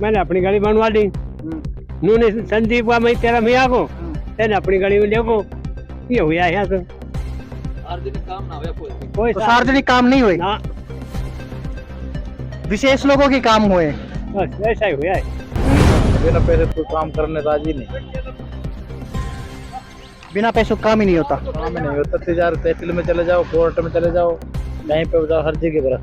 मैंने अपनी गली बनवा ली। उन्होंने संदीप का मैं तेरा मियाँ को तेने अपनी गली में देखो ये हुआ है यहाँ तो सार्वजनिक काम ना हुआ कोई तो सार्वजनिक काम नहीं हुए, ना, विशेष लोगों के काम हुए। बस ऐसा ही हुआ है। बिना पैसे कोई काम करने राजी नहीं, बिना पैसों का काम ही नहीं होता। काम ही नहीं होता। तिजारत तहसील में चले जाओ, कोर्ट में चले जाओ, कहीं पे जाओ, हर जगह पर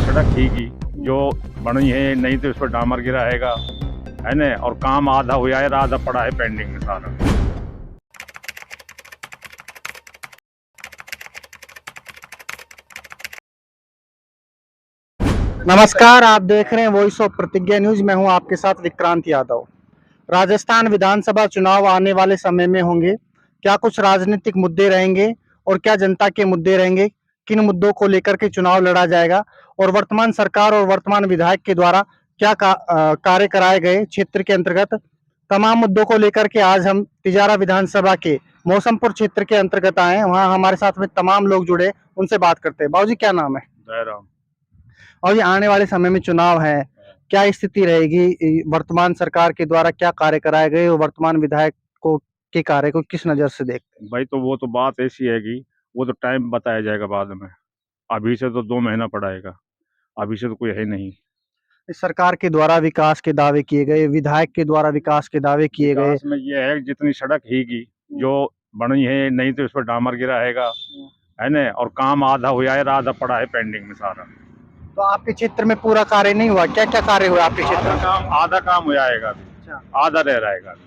सड़क ठीक ही जो बनी है, नहीं तो इस पर डामर गिरा है ना, और काम आधा हुआ है, आधा पड़ा है पेंडिंग में सारा। नमस्कार, आप देख रहे हैं वॉइस ऑफ प्रतिज्ञा न्यूज। मैं हूं आपके साथ विक्रांत यादव। राजस्थान विधानसभा चुनाव आने वाले समय में होंगे। क्या कुछ राजनीतिक मुद्दे रहेंगे और क्या जनता के मुद्दे रहेंगे, किन मुद्दों को लेकर के चुनाव लड़ा जाएगा और वर्तमान सरकार और वर्तमान विधायक के द्वारा क्या कार्य कराए गए क्षेत्र के अंतर्गत, तमाम मुद्दों को लेकर के आज हम तिजारा विधानसभा के मौसमपुर क्षेत्र के अंतर्गत आए हैं। वहाँ हमारे साथ में तमाम लोग जुड़े, उनसे बात करते हैं। बाबूजी क्या नाम है? जयराम। और ये आने वाले समय में चुनाव है, क्या स्थिति रहेगी? वर्तमान सरकार के द्वारा क्या कार्य कराए गए और वर्तमान विधायक को के कार्य को किस नजर से देखते हैं? भाई तो वो तो बात ऐसी है कि वो तो टाइम बताया जाएगा बाद में। अभी से तो 2 महीना पड़ाएगा, अभी से तो कोई है नहीं। इस सरकार के द्वारा विकास के दावे किए गए, विधायक के द्वारा विकास के दावे किए गए। विकास में ये है जितनी सड़क हीगी जो बनी है, नहीं तो इस पर डामर गिरा है ना, और काम आधा हुआ है, आधा पड़ा है पेंडिंग में सारा। तो आपके क्षेत्र में पूरा कार्य नहीं हुआ? क्या क्या कार्य हुआ आपके क्षेत्र में? आधा काम हो जाएगा अभी, आधा रह रहेगा अभी।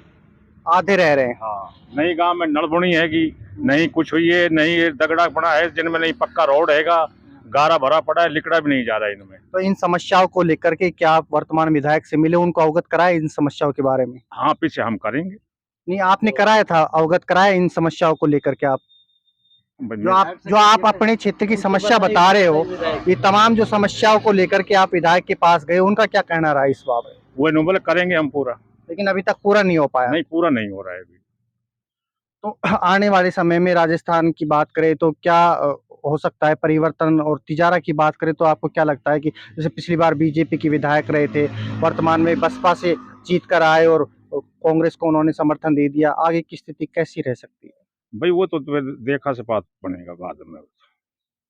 आधे रह रहे हैं। हाँ, नई गांव में नलबुनी है कि नहीं कुछ हुई है, नहीं दगड़ा पड़ा है, जिनमें नहीं पक्का रोड हैगा, गारा भरा पड़ा है, लिकड़ा भी नहीं जा रहा है इनमें। तो इन समस्याओं को लेकर के क्या आप वर्तमान विधायक से मिले, उनको अवगत कराए इन समस्याओं के बारे में? हाँ, पीछे हम करेंगे। नहीं, आपने कराया था, अवगत कराया इन समस्याओं को लेकर के? आप जो आप अपने क्षेत्र की समस्या बता रहे हो, ये तमाम जो समस्याओं को लेकर के आप विधायक के पास गए, उनका क्या कहना रहा इस बाबत? वो नोबल करेंगे हम पूरा, लेकिन अभी तक पूरा नहीं हो पाया। नहीं पूरा नहीं हो रहा है अभी। तो आने वाले समय में राजस्थान की बात करें तो क्या हो सकता है परिवर्तन? और तिजारा की बात करें तो आपको क्या लगता है कि जैसे पिछली बार बीजेपी के विधायक रहे थे, वर्तमान में बसपा से जीत कर आए और कांग्रेस को उन्होंने समर्थन दे दिया, आगे की स्थिति कैसी रह सकती है? भाई वो तो देखा से बात बनेगा बाद में,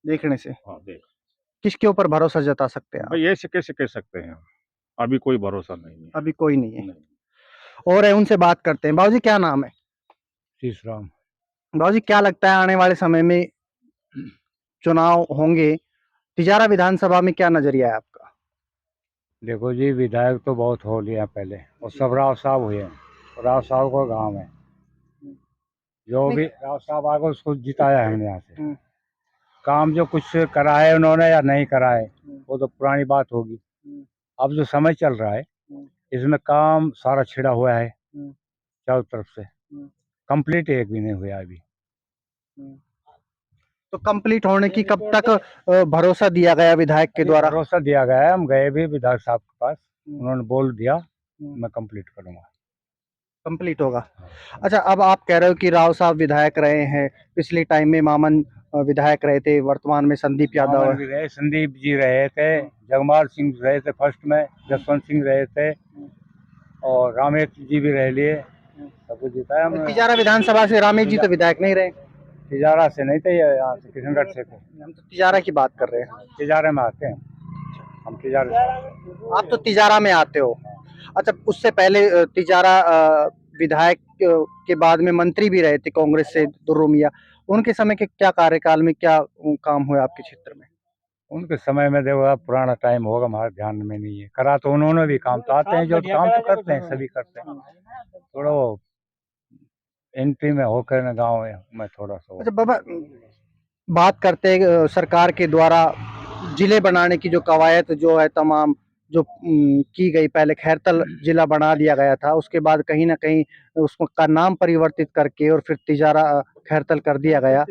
देखने से। हाँ देख। किसके ऊपर भरोसा जता सकते हैं आप? भाई ऐसे कैसे कह सकते हैं, अभी कोई भरोसा नहीं है। अभी कोई नहीं है। नहीं। और है, उनसे बात करते हैं। बाबूजी क्या नाम है? तीसरा बाबूजी क्या लगता है आने वाले समय में चुनाव होंगे, तिजारा विधानसभा में क्या नजरिया है आपका? देखो जी, विधायक तो बहुत हो लिया पहले, और सब राव साहब हुए हैं। राव साहब का गांव है, जो भी राव साहब आगे उसको जिताया है हमने यहाँ से। काम जो कुछ करा है उन्होंने या नहीं करा है वो तो पुरानी बात होगी। अब जो समय चल रहा है इसमें काम सारा छिड़ा हुआ है चारों तरफ से, कंप्लीट एक भी नहीं हुआ अभी। तो कंप्लीट होने की कब तक भरोसा दिया गया विधायक के द्वारा? भरोसा दिया गया है, हम गए भी विधायक साहब के पास, उन्होंने बोल दिया मैं कंप्लीट करूंगा। कंप्लीट होगा। अच्छा, अब आप कह रहे हो कि राव साहब विधायक रहे हैं, पिछले टाइम में मामन विधायक रहे थे, वर्तमान में संदीप यादव मामन भी रहे, संदीप जी रहे थे, जगमाल सिंह रहे थे फर्स्ट में, जसवंत सिंह रहे थे, और रामेश जी भी रह लिए, सब कुछ जिताया हमने। तिजारा विधानसभा से रामेश जी तो विधायक नहीं रहे? तिजारा से नहीं थे, यहाँ से किशनगढ़ से थे। हम तो तिजारा की बात कर रहे हैं। तिजारे में आते हैं हम, तिजारे से। आप तो तिजारा में आते हो। अच्छा, उससे पहले तिजारा विधायक के बाद में मंत्री भी रहे थे कांग्रेस से, दुर्रू मियां, उनके समय के क्या कार्यकाल में क्या काम हुआ आपके क्षेत्र में? उनके समय में देखो, अब पुराना टाइम होगा, हमारे ध्यान में नहीं है। करा तो उन्होंने भी काम, तो आते हैं जो काम तो करते हैं, सभी करते हैं। थोड़ा वो एंट्री में होकर ना गाँव में थोड़ा सा। अच्छा बाबा, बात करते हैं सरकार के द्वारा जिले बनाने की जो कवायद जो है तमाम जो की गई, पहले खैरतल जिला बना दिया गया था, उसके बाद कहीं ना कहीं उसको का नाम परिवर्तित करके और फिर तिजारा खैरतल कर दिया गया,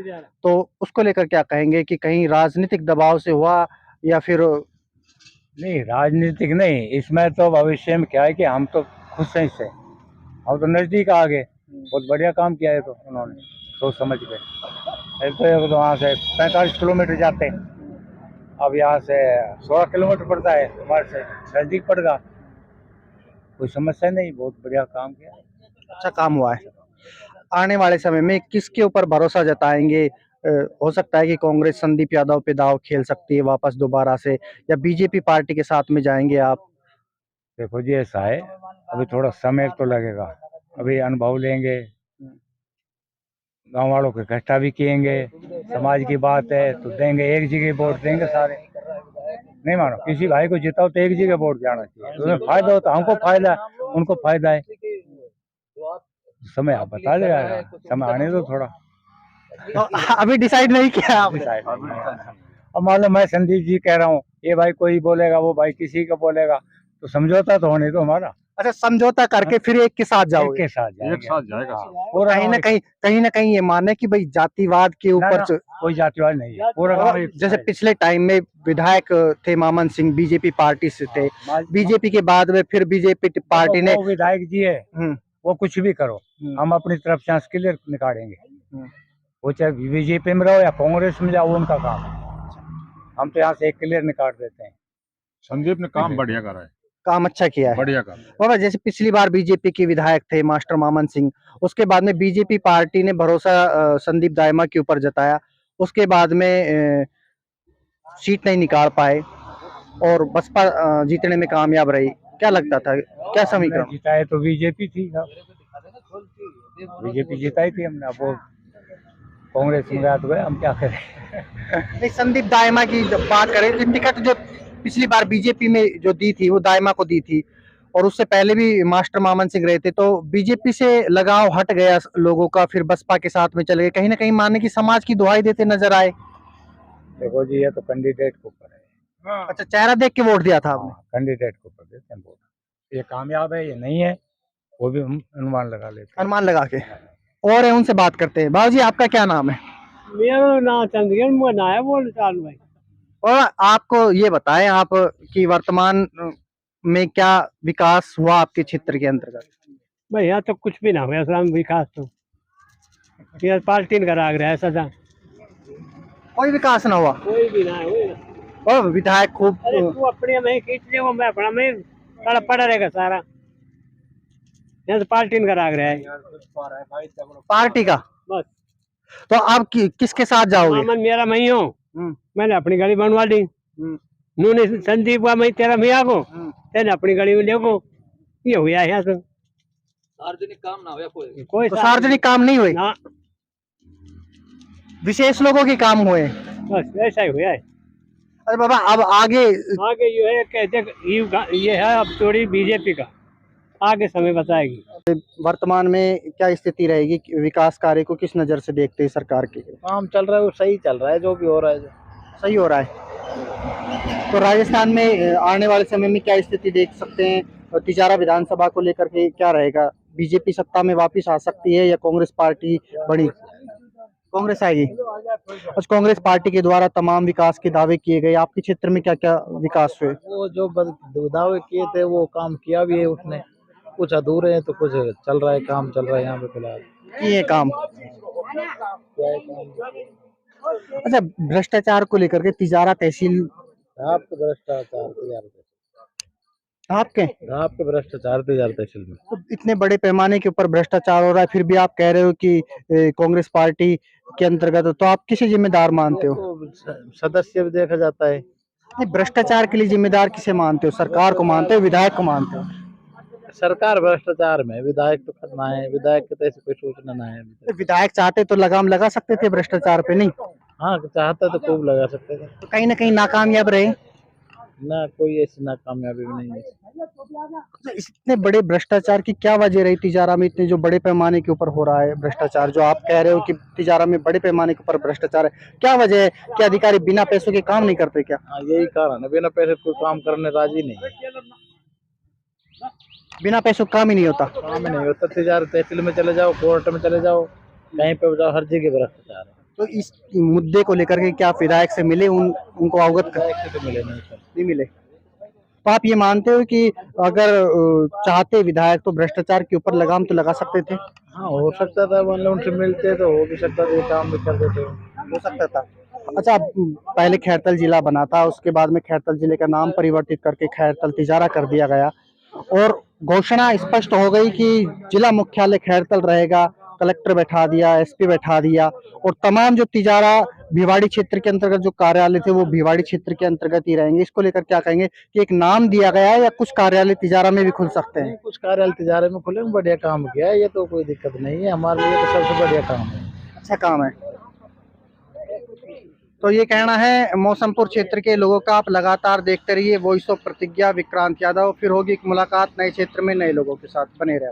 तो उसको लेकर क्या कहेंगे कि कहीं राजनीतिक दबाव से हुआ या फिर? नहीं, राजनीतिक नहीं, इसमें तो भविष्य में क्या है कि हम तो खुद से ही से, हम तो नज़दीक आ गए, बहुत बढ़िया काम किया है तो उन्होंने, सोच समझ के। तो वहाँ से 45 किलोमीटर जाते हैं, अब यहाँ से 16 किलोमीटर पड़ता है, हमारे से नज़दीक पड़ेगा। कोई समस्या नहीं, बहुत बढ़िया काम किया। अच्छा काम हुआ है। आने वाले समय में किसके ऊपर भरोसा जताएंगे? हो सकता है कि कांग्रेस संदीप यादव पे दांव खेल सकती है वापस दोबारा से, या बीजेपी पार्टी के साथ में जाएंगे आप? देखो जी, ऐसा है, अभी थोड़ा समय तो लगेगा, अभी अनुभव लेंगे, गांव वालों को इकट्ठा भी किएंगे, समाज की बात है तो देंगे, एक जगह वोट देंगे सारे। नहीं मानो, किसी भाई को जिताओ तो एक जगह वोट जाना चाहिए, तो उसमें फायदा होता है, हमको फायदा है, उनको फायदा है। समय आप बता देगा, समय आने दो थोड़ा। तो अभी डिसाइड नहीं किया आपने? अब मालूम मैं संदीप जी कह रहा हूँ, ये भाई कोई बोलेगा, वो भाई किसी का बोलेगा, तो समझौता तो होने दो हमारा। अच्छा, समझौता करके फिर एक के साथ एक जाओगे? के साथ जाएंगे। एक साथ जाएगा। पूरा कहीं ना कहीं ये माने कि भाई जातिवाद के ऊपर कोई जातिवाद नहीं है, पूरा गाँव एक जैसे साथ है। पिछले टाइम में विधायक थे मामन सिंह, बीजेपी पार्टी से थे, बीजेपी के बाद में फिर बीजेपी पार्टी ने वो विधायक जी है, हम्म, वो कुछ भी करो, हम अपनी तरफ से क्लियर निकालेंगे, हम्म। वो चाहे बीजेपी में रहो या कांग्रेस में जाओ, उनका काम है, हम तो यहाँ से क्लियर निकाल देते हैं। संदीप ने काम बढ़िया करा है, काम अच्छा किया है बढ़िया काम। बाबा। जैसे पिछली बार बीजेपी के विधायक थे मास्टर मामन सिंह, उसके बाद में बीजेपी पार्टी ने भरोसा संदीप दाइमा के ऊपर जताया, उसके बाद में सीट नहीं निकाल पाए और बसपा जीतने में कामयाब रही। क्या लगता था, क्या समीकरण? जिताए तो बीजेपी थी, बीजेपी जिताई थी हमने, अब वो कांग्रेस में गया तो गए, हम क्या करें। नहीं, संदीप दाइमा की जब बात करें तो टिकट जो पिछली बार बीजेपी में जो दी थी वो दाइमा को दी थी, और उससे पहले भी मास्टर मामन सिंह रहे थे, तो बीजेपी से लगाव हट गया लोगों का, फिर बसपा के साथ में चले गए। कहीं ना कहीं माने की समाज की दुहाई देते नजर आए। देखो जी, ये तो कैंडिडेट के ऊपर है। अच्छा, चेहरा देख के वोट दिया था आपने? कैंडिडेट के ऊपर देते हैं वोट, ये कामयाब है ये नहीं है, वो भी हम अनुमान लगा लेते हैं। अनुमान लगा के। और है, उनसे बात करते हैं। बाबू जी, आपका क्या नाम है? मेरा नाम चंद्रगन मोहन है, बोल चालू भाई। और आपको ये बताएं आप कि वर्तमान में क्या विकास हुआ आपके क्षेत्र के अंतर्गत? भाई यहाँ तो कुछ भी ना हुआ सलाम विकास, तो यहाँ पार्टी का राग रहा है सदा, कोई विकास ना हुआ? कोई भी ना है। और विधायक खूब अरे तू अपने में खींच ले, वो मैं अपना में सारा पड़ा रहेगा सारा, यहाँ तो पार्टी का राग रहा है पार्टी का। बस। तो आप किसके साथ जाओगे? मामन मेरा मैं ही हूँ, मैंने अपनी गली बनवा ली, नूने संदीप का मैं तेरा मैं आगो, तेने अपनी गली में देखो, ये हुआ है यहाँ से। सार्वजनिक काम ना हुआ कोई तो सार्वजनिक काम नहीं हुए, ना, विशेष लोगों के काम हुए। बस ऐसा ही हुआ है। अरे बाबा, अब आगे आगे ये है कि देख ये है अब थोड़ी बीजेपी का, आगे समय बताएगी। वर्तमान में क्या स्थिति रहेगी, विकास कार्य को किस नजर से देखते हैं सरकार के? काम चल रहा है, वो सही चल रहा है, जो भी हो रहा है सही हो रहा है। तो राजस्थान में आने वाले समय में क्या स्थिति देख सकते हैं? तिजारा विधानसभा को लेकर के क्या रहेगा? बीजेपी सत्ता में वापस आ सकती है या कांग्रेस पार्टी बड़ी? कांग्रेस आएगी। आज कांग्रेस पार्टी के द्वारा तमाम विकास के दावे किए गए, आपके क्षेत्र में क्या क्या विकास हुए? वो जो दावे किए थे वो काम किया भी है उसने, कुछ अधूरे हैं तो कुछ चल रहा है, काम चल रहा है यहाँ पे फिलहाल। किए काम। अच्छा, भ्रष्टाचार को लेकर के तिजारा तहसील आपके भ्रष्टाचार आपके भ्रष्टाचार तहसील में तो इतने बड़े पैमाने के ऊपर भ्रष्टाचार हो रहा है, फिर भी आप कह रहे हो कि कांग्रेस पार्टी के अंतर्गत हो, तो आप किसे जिम्मेदार मानते हो? तो सदस्य भी देखा जाता है। नहीं, भ्रष्टाचार के लिए जिम्मेदार किसे मानते हो? सरकार को मानते हो, विधायक को मानते हो? सरकार भ्रष्टाचार में, विधायक तो करना है, विधायक के तो ऐसे कोई सूचना ना है। तो विधायक चाहते तो लगाम लगा सकते थे भ्रष्टाचार पे, नहीं? हाँ, चाहता तो खूब लगा सकते थे, तो कहीं ना कहीं नाकामयाब रहे। ना कोई ऐसी नाकामयाबी भी नहीं है। तो इतने बड़े भ्रष्टाचार की क्या वजह रही तिजारा में? इतने जो बड़े पैमाने के ऊपर हो रहा है भ्रष्टाचार, जो आप कह रहे हो कि तिजारा में बड़े पैमाने के ऊपर भ्रष्टाचार है, क्या वजह है? कि अधिकारी बिना पैसों के काम नहीं करते क्या? हाँ, यही कारण है, बिना पैसे कोई काम करने राजी नहीं है। बिना पैसों का काम ही नहीं होता। काम ही नहीं होता, तिजारत तहसील में चले जाओ, कोर्ट में चले जाओ, कहीं पे जाओ, हर जगह भ्रष्टाचार है। तो इस मुद्दे को लेकर के क्या विधायक से मिले, उनको अवगत विधायक से तो मिले नहीं सर। नहीं मिले? तो आप ये मानते हो कि अगर चाहते विधायक तो भ्रष्टाचार के ऊपर लगाम तो लगा सकते थे? हाँ, हो सकता था, मतलब उनसे मिलते तो हो भी सकता था, ये काम भी कर देते हो सकता था। अच्छा, पहले खैरतल जिला बना था, उसके बाद में खैरतल जिले का नाम परिवर्तित करके खैरतल तिजारा कर दिया गया, और घोषणा स्पष्ट हो गई कि जिला मुख्यालय खैरतल रहेगा, कलेक्टर बैठा दिया, एसपी बैठा दिया और तमाम जो तिजारा भिवाड़ी क्षेत्र के अंतर्गत जो कार्यालय थे वो भिवाड़ी क्षेत्र के अंतर्गत ही रहेंगे। इसको लेकर क्या कहेंगे कि एक नाम दिया गया है या कुछ कार्यालय तिजारा में भी खुल सकते हैं? कुछ कार्यालय तिजारे में खुले, बढ़िया काम किया है, ये तो कोई दिक्कत नहीं है, हमारे लिए तो सबसे बढ़िया काम है। अच्छा काम है। तो ये कहना है मौसमपुर क्षेत्र के लोगों का। आप लगातार देखते रहिए वॉइस ऑफ प्रतिज्ञा, विक्रांत यादव। फिर होगी एक मुलाकात नए क्षेत्र में नए लोगों के साथ। बने रहे।